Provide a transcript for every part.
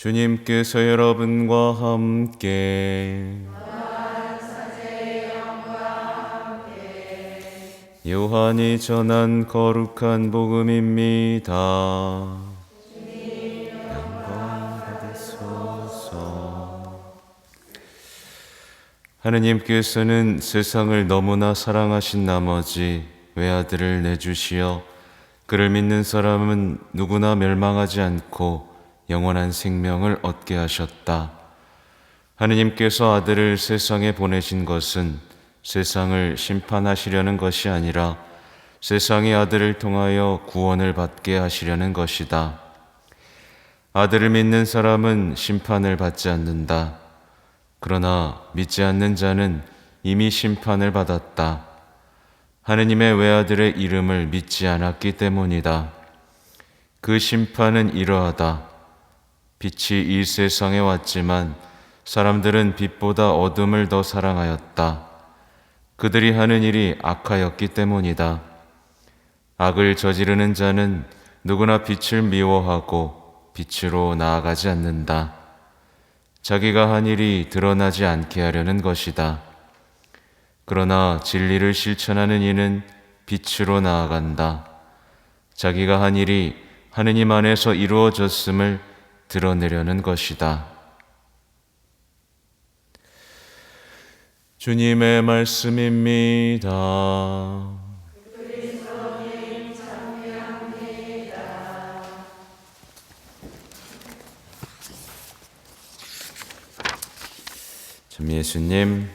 주님께서 여러분과 함께 요한이 전한 거룩한 복음입니다. 영광 받으소서. 하느님께서는 세상을 너무나 사랑하신 나머지 외아들을 내주시어 그를 믿는 사람은 누구나 멸망하지 않고 영원한 생명을 얻게 하셨다. 하느님께서 아들을 세상에 보내신 것은 세상을 심판하시려는 것이 아니라 세상의 아들을 통하여 구원을 받게 하시려는 것이다. 아들을 믿는 사람은 심판을 받지 않는다. 그러나 믿지 않는 자는 이미 심판을 받았다. 하느님의 외아들의 이름을 믿지 않았기 때문이다. 그 심판은 이러하다. 빛이 이 세상에 왔지만 사람들은 빛보다 어둠을 더 사랑하였다. 그들이 하는 일이 악하였기 때문이다. 악을 저지르는 자는 누구나 빛을 미워하고 빛으로 나아가지 않는다. 자기가 한 일이 드러나지 않게 하려는 것이다. 그러나 진리를 실천하는 이는 빛으로 나아간다. 자기가 한 일이 하느님 안에서 이루어졌음을 드러내려는 것이다. 주님의 말씀입니다. 참 예수님,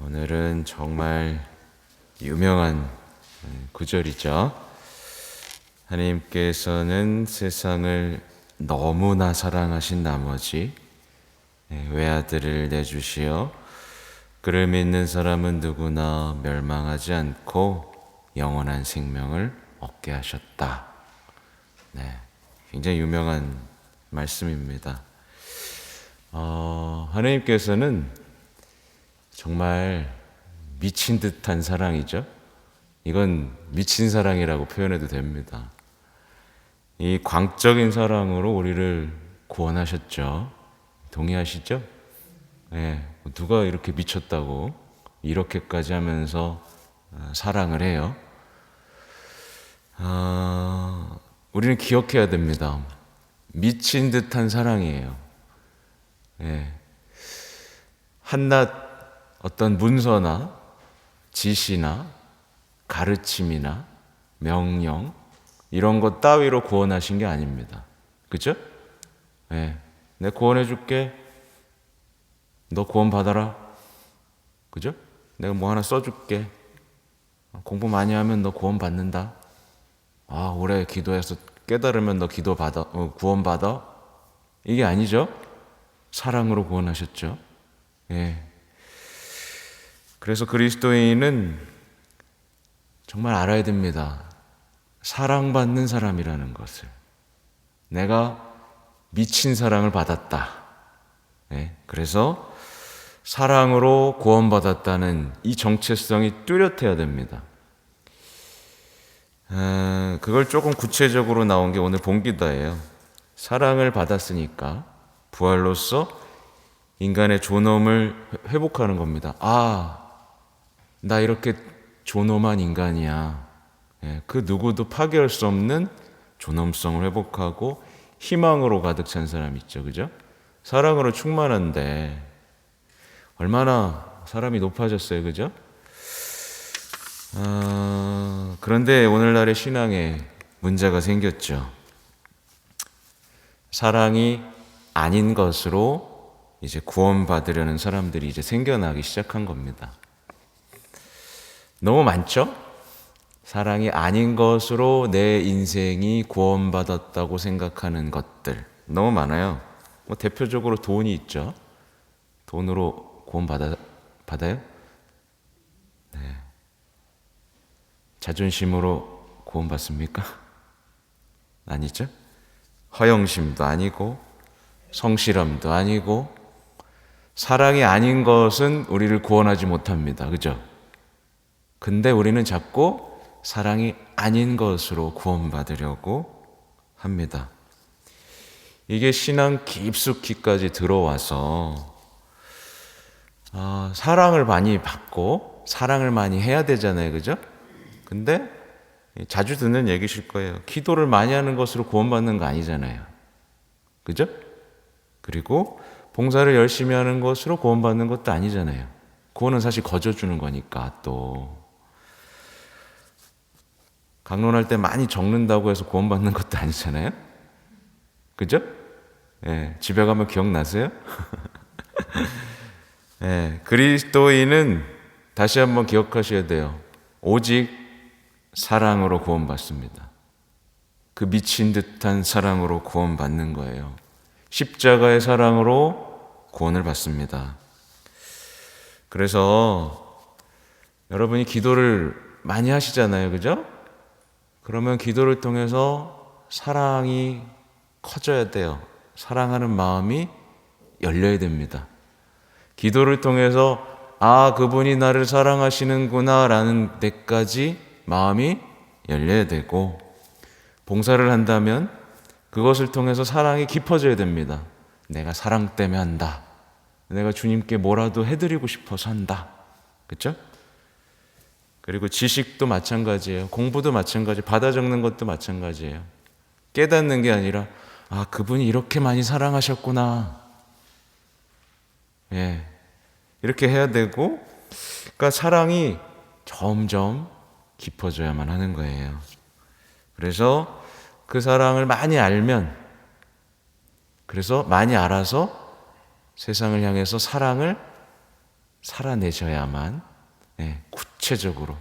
오늘은 정말 유명한 구절이죠. 하나님께서는 세상을 너무나 사랑하신 나머지 외아들을 내주시어 그를 믿는 사람은 누구나 멸망하지 않고 영원한 생명을 얻게 하셨다. 굉장히 유명한 말씀입니다. 하나님께서는 정말 미친 듯한 사랑이죠. 이건 미친 사랑이라고 표현해도 됩니다. 이 광적인 사랑으로 우리를 구원하셨죠. 동의하시죠? 누가 이렇게 미쳤다고 이렇게까지 하면서 사랑을 해요? 우리는 기억해야 됩니다. 미친 듯한 사랑이에요. 한낱 어떤 문서나 지시나 가르침이나 명령 이런 것 따위로 구원하신 게 아닙니다. 그죠? 내가 구원해 줄게. 너 구원 받아라. 그죠? 내가 뭐 하나 써줄게. 공부 많이 하면 너 구원 받는다. 오래 기도해서 깨달으면 너 구원 받아. 이게 아니죠? 사랑으로 구원하셨죠. 그래서 그리스도인은 정말 알아야 됩니다. 사랑받는 사람이라는 것을. 내가 미친 사랑을 받았다. 그래서 사랑으로 구원받았다는 이 정체성이 뚜렷해야 됩니다. 그걸 조금 구체적으로 나온 게 오늘 본기도예요. 사랑을 받았으니까 부활로서 인간의 존엄을 회복하는 겁니다. 나 이렇게 존엄한 인간이야. 그 누구도 파괴할 수 없는 존엄성을 회복하고 희망으로 가득 찬 사람 있죠. 그죠? 사랑으로 충만한데 얼마나 사람이 높아졌어요. 그죠? 그런데 오늘날의 신앙에 문제가 생겼죠. 사랑이 아닌 것으로 이제 구원받으려는 사람들이 이제 생겨나기 시작한 겁니다. 너무 많죠? 사랑이 아닌 것으로 내 인생이 구원받았다고 생각하는 것들 너무 많아요. 대표적으로 돈이 있죠. 돈으로 구원받아요? 자존심으로 구원받습니까? 아니죠. 허영심도 아니고 성실함도 아니고 사랑이 아닌 것은 우리를 구원하지 못합니다. 그죠? 근데 우리는 자꾸 사랑이 아닌 것으로 구원받으려고 합니다. 이게 신앙 깊숙이까지 들어와서 사랑을 많이 받고 사랑을 많이 해야 되잖아요. 그죠? 근데 자주 듣는 얘기실 거예요. 기도를 많이 하는 것으로 구원받는 거 아니잖아요. 그죠? 그리고 봉사를 열심히 하는 것으로 구원받는 것도 아니잖아요. 그거는 사실 거저주는 거니까. 또 강론할 때 많이 적는다고 해서 구원받는 것도 아니잖아요. 그죠? 예, 집에 가면 기억나세요? 예, 그리스도인은 다시 한번 기억하셔야 돼요. 오직 사랑으로 구원받습니다. 그 미친 듯한 사랑으로 구원받는 거예요. 십자가의 사랑으로 구원을 받습니다. 그래서 여러분이 기도를 많이 하시잖아요. 그죠? 그러면 기도를 통해서 사랑이 커져야 돼요. 사랑하는 마음이 열려야 됩니다. 기도를 통해서 그분이 나를 사랑하시는구나 라는 데까지 마음이 열려야 되고, 봉사를 한다면 그것을 통해서 사랑이 깊어져야 됩니다. 내가 사랑 때문에 한다. 내가 주님께 뭐라도 해드리고 싶어서 한다. 그렇죠? 그리고 지식도 마찬가지예요. 공부도 마찬가지, 받아 적는 것도 마찬가지예요. 깨닫는 게 아니라 그분이 이렇게 많이 사랑하셨구나. 예, 이렇게 해야 되고, 그러니까 사랑이 점점 깊어져야만 하는 거예요. 그래서 그 사랑을 많이 알면, 그래서 많이 알아서 세상을 향해서 사랑을 살아내셔야만, 구체적으로.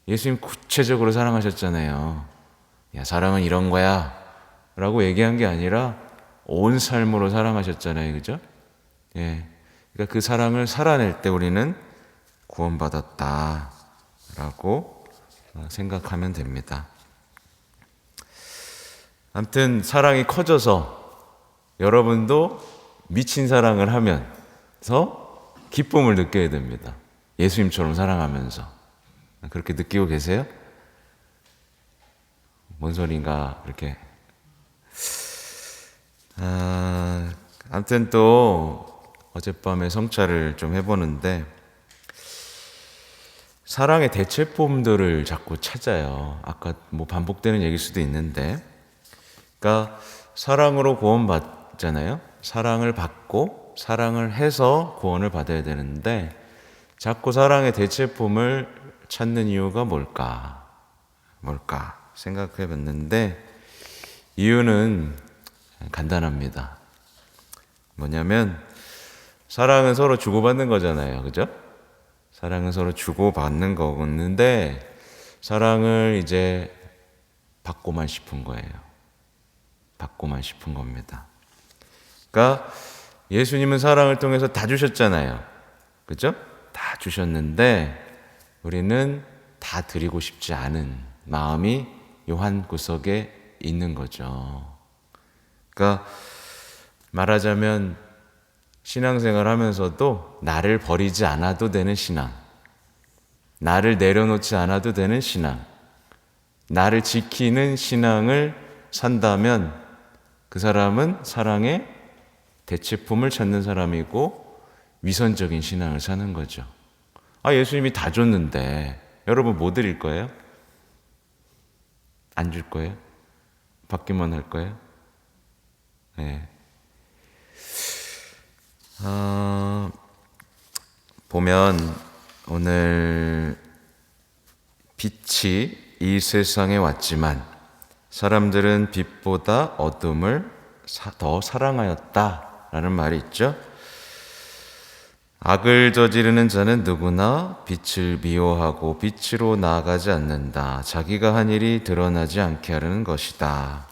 예수님 구체적으로 사랑하셨잖아요. 야, 사랑은 이런 거야 라고 얘기한 게 아니라 온 삶으로 사랑하셨잖아요. 그죠? 예. 그러니까 그 사랑을 살아낼 때 우리는 구원받았다 라고 생각하면 됩니다. 아무튼 사랑이 커져서 여러분도 미친 사랑을 하면서 기쁨을 느껴야 됩니다. 예수님처럼 사랑하면서. 그렇게 느끼고 계세요? 뭔 소린가 이렇게. 아무튼 또 어젯밤에 성찰을 좀 해보는데 사랑의 대체품들을 자꾸 찾아요. 아까 반복되는 얘기일 수도 있는데, 그러니까 사랑으로 구원받잖아요. 사랑을 받고 사랑을 해서 구원을 받아야 되는데 자꾸 사랑의 대체품을 찾는 이유가 뭘까 생각해 봤는데 이유는 간단합니다. 뭐냐면 사랑은 서로 주고받는 거잖아요. 그죠? 사랑은 서로 주고받는 거였는데 사랑을 이제 받고만 싶은 거예요. 받고만 싶은 겁니다. 그러니까 예수님은 사랑을 통해서 다 주셨잖아요. 그죠? 다 주셨는데 우리는 다 드리고 싶지 않은 마음이 요 한 구석에 있는 거죠. 그러니까 말하자면 신앙생활 하면서도 나를 버리지 않아도 되는 신앙, 나를 내려놓지 않아도 되는 신앙, 나를 지키는 신앙을 산다면 그 사람은 사랑의 대체품을 찾는 사람이고 위선적인 신앙을 사는 거죠. 예수님이 다 줬는데 여러분 뭐 드릴 거예요? 안 줄 거예요? 받기만 할 거예요? 네. 보면 오늘 빛이 이 세상에 왔지만 사람들은 빛보다 어둠을 더 사랑하였다라는 말이 있죠. 악을 저지르는 자는 누구나 빛을 미워하고 빛으로 나아가지 않는다. 자기가 한 일이 드러나지 않게 하려는 것이다.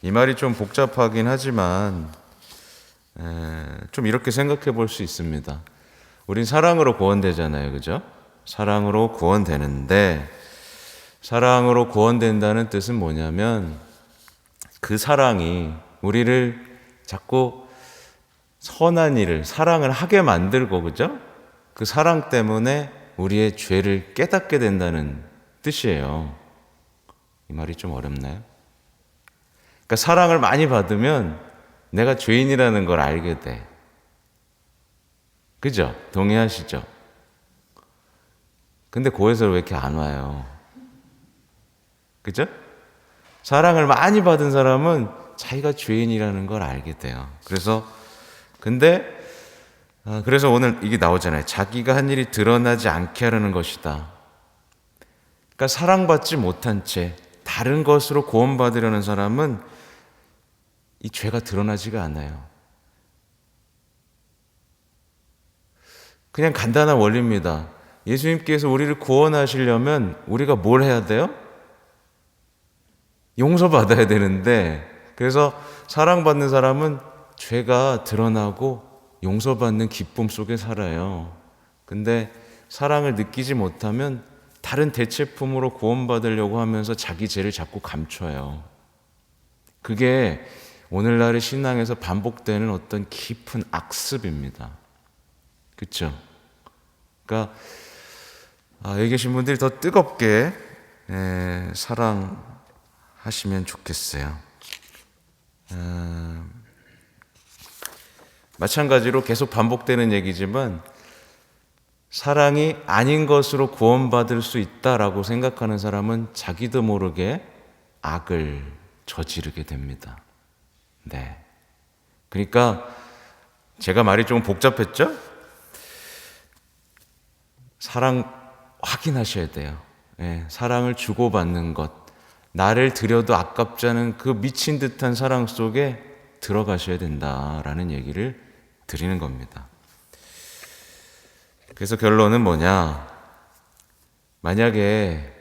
이 말이 좀 복잡하긴 하지만 좀 이렇게 생각해 볼 수 있습니다. 우린 사랑으로 구원되잖아요. 그죠? 사랑으로 구원되는데 사랑으로 구원된다는 뜻은 뭐냐면 그 사랑이 우리를 자꾸 선한 일을, 사랑을 하게 만들고, 그죠? 그 사랑 때문에 우리의 죄를 깨닫게 된다는 뜻이에요. 이 말이 좀 어렵나요? 그러니까 사랑을 많이 받으면 내가 죄인이라는 걸 알게 돼. 그죠? 동의하시죠? 근데 고해설 왜 이렇게 안 와요? 그죠? 사랑을 많이 받은 사람은 자기가 죄인이라는 걸 알게 돼요. 그래서 오늘 이게 나오잖아요. 자기가 한 일이 드러나지 않게 하려는 것이다. 그러니까 사랑받지 못한 채 다른 것으로 구원받으려는 사람은 이 죄가 드러나지가 않아요. 그냥 간단한 원리입니다. 예수님께서 우리를 구원하시려면 우리가 뭘 해야 돼요? 용서받아야 되는데, 그래서 사랑받는 사람은 죄가 드러나고 용서받는 기쁨 속에 살아요. 근데 사랑을 느끼지 못하면 다른 대체품으로 구원받으려고 하면서 자기 죄를 자꾸 감춰요. 그게 오늘날의 신앙에서 반복되는 어떤 깊은 악습입니다. 그렇죠? 그러니까 여기 계신 분들이 더 뜨겁게 사랑하시면 좋겠어요. 마찬가지로 계속 반복되는 얘기지만 사랑이 아닌 것으로 구원받을 수 있다라고 생각하는 사람은 자기도 모르게 악을 저지르게 됩니다. 네. 그러니까 제가 말이 좀 복잡했죠? 사랑 확인하셔야 돼요. 네. 사랑을 주고받는 것, 나를 드려도 아깝지 않은 그 미친 듯한 사랑 속에 들어가셔야 된다라는 얘기를 드리는 겁니다. 그래서 결론은 뭐냐? 만약에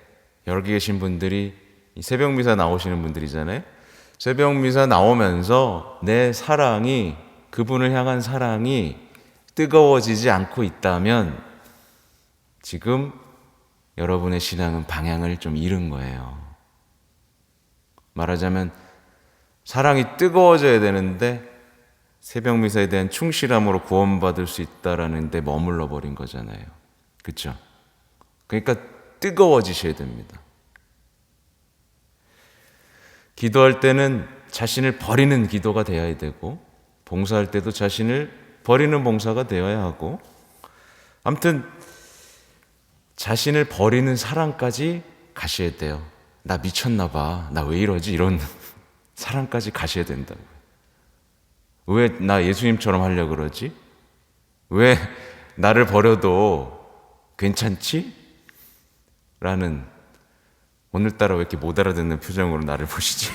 여기 계신 분들이 새벽 미사 나오시는 분들이잖아요. 새벽 미사 나오면서 내 사랑이, 그분을 향한 사랑이 뜨거워지지 않고 있다면 지금 여러분의 신앙은 방향을 좀 잃은 거예요. 말하자면 사랑이 뜨거워져야 되는데 새벽 미사에 대한 충실함으로 구원받을 수 있다라는 데 머물러 버린 거잖아요. 그렇죠? 그러니까 뜨거워지셔야 됩니다. 기도할 때는 자신을 버리는 기도가 되어야 되고, 봉사할 때도 자신을 버리는 봉사가 되어야 하고, 아무튼 자신을 버리는 사랑까지 가셔야 돼요. 나 미쳤나 봐. 나 왜 이러지? 이런 사랑까지 가셔야 된다고요. 왜 나 예수님처럼 하려고 그러지? 왜 나를 버려도 괜찮지? 라는, 오늘따라 왜 이렇게 못 알아듣는 표정으로 나를 보시지?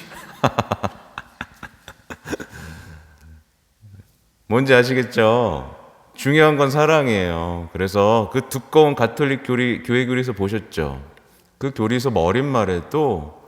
뭔지 아시겠죠? 중요한 건 사랑이에요. 그래서 그 두꺼운 가톨릭 교회 교리서 보셨죠? 그 교리서 머릿말에도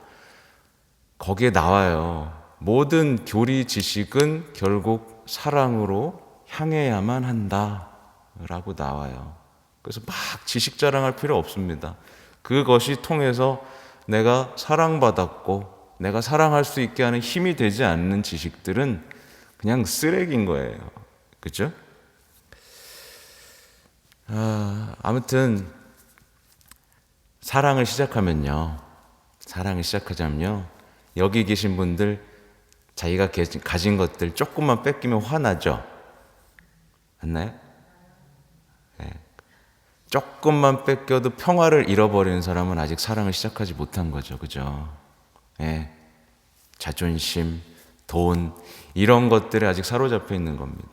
거기에 나와요. 모든 교리 지식은 결국 사랑으로 향해야만 한다라고 나와요. 그래서 막 지식 자랑할 필요 없습니다. 그것이 통해서 내가 사랑받았고 내가 사랑할 수 있게 하는 힘이 되지 않는 지식들은 그냥 쓰레기인 거예요. 그렇죠? 아무튼 사랑을 시작하자면요, 여기 계신 분들 자기가 가진 것들 조금만 뺏기면 화나죠? 맞나요? 네. 조금만 뺏겨도 평화를 잃어버리는 사람은 아직 사랑을 시작하지 못한 거죠. 그죠? 네. 자존심, 돈, 이런 것들에 아직 사로잡혀 있는 겁니다.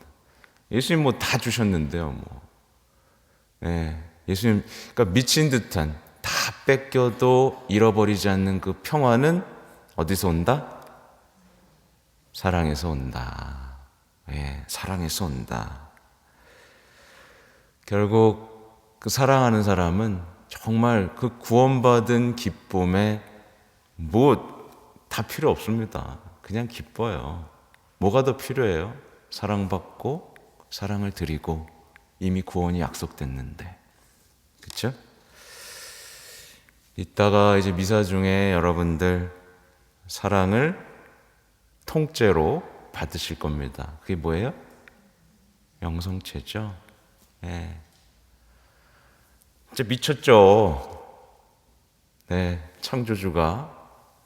예수님 뭐 다 주셨는데요, 뭐. 네. 예수님, 그러니까 미친 듯한, 다 뺏겨도 잃어버리지 않는 그 평화는 어디서 온다? 사랑에서 온다. 예, 사랑에서 온다. 결국 그 사랑하는 사람은 정말 그 구원받은 기쁨에 뭐 다 필요 없습니다. 그냥 기뻐요. 뭐가 더 필요해요? 사랑받고 사랑을 드리고 이미 구원이 약속됐는데. 그렇죠? 이따가 이제 미사 중에 여러분들 사랑을 통째로 받으실 겁니다. 그게 뭐예요? 영성체죠. 네. 진짜 미쳤죠. 네, 창조주가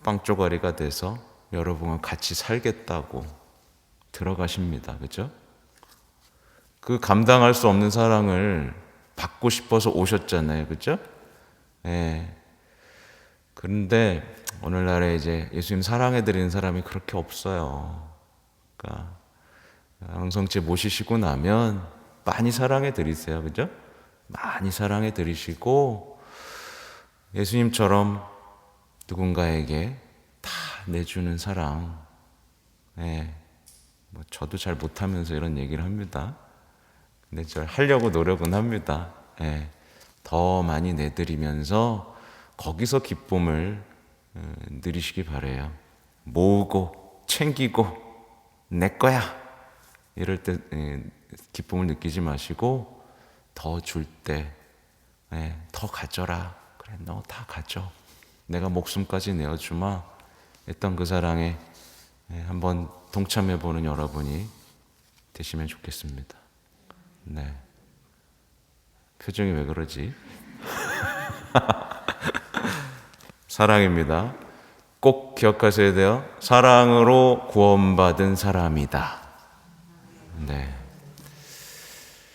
빵 쪼가리가 돼서 여러분과 같이 살겠다고 들어가십니다. 그죠? 그 감당할 수 없는 사랑을 받고 싶어서 오셨잖아요. 그죠? 예. 그런데 오늘날에 이제 예수님 사랑해드리는 사람이 그렇게 없어요. 그러니까 영성체 모시시고 나면 많이 사랑해드리세요. 그죠? 많이 사랑해드리시고 예수님처럼 누군가에게 다 내주는 사랑. 예. 뭐 저도 잘 못하면서 이런 얘기를 합니다. 근데 저 하려고 노력은 합니다. 예. 더 많이 내드리면서 거기서 기쁨을 누리시기 바래요. 모으고 챙기고 내 거야 이럴 때 기쁨을 느끼지 마시고 더 줄 때 더 가져라. 그래, 너 다 가져. 내가 목숨까지 내어주마. 했던 그 사랑에 한번 동참해보는 여러분이 되시면 좋겠습니다. 네. 표정이 왜 그러지? 사랑입니다. 꼭 기억하셔야 돼요. 사랑으로 구원받은 사람이다. 네.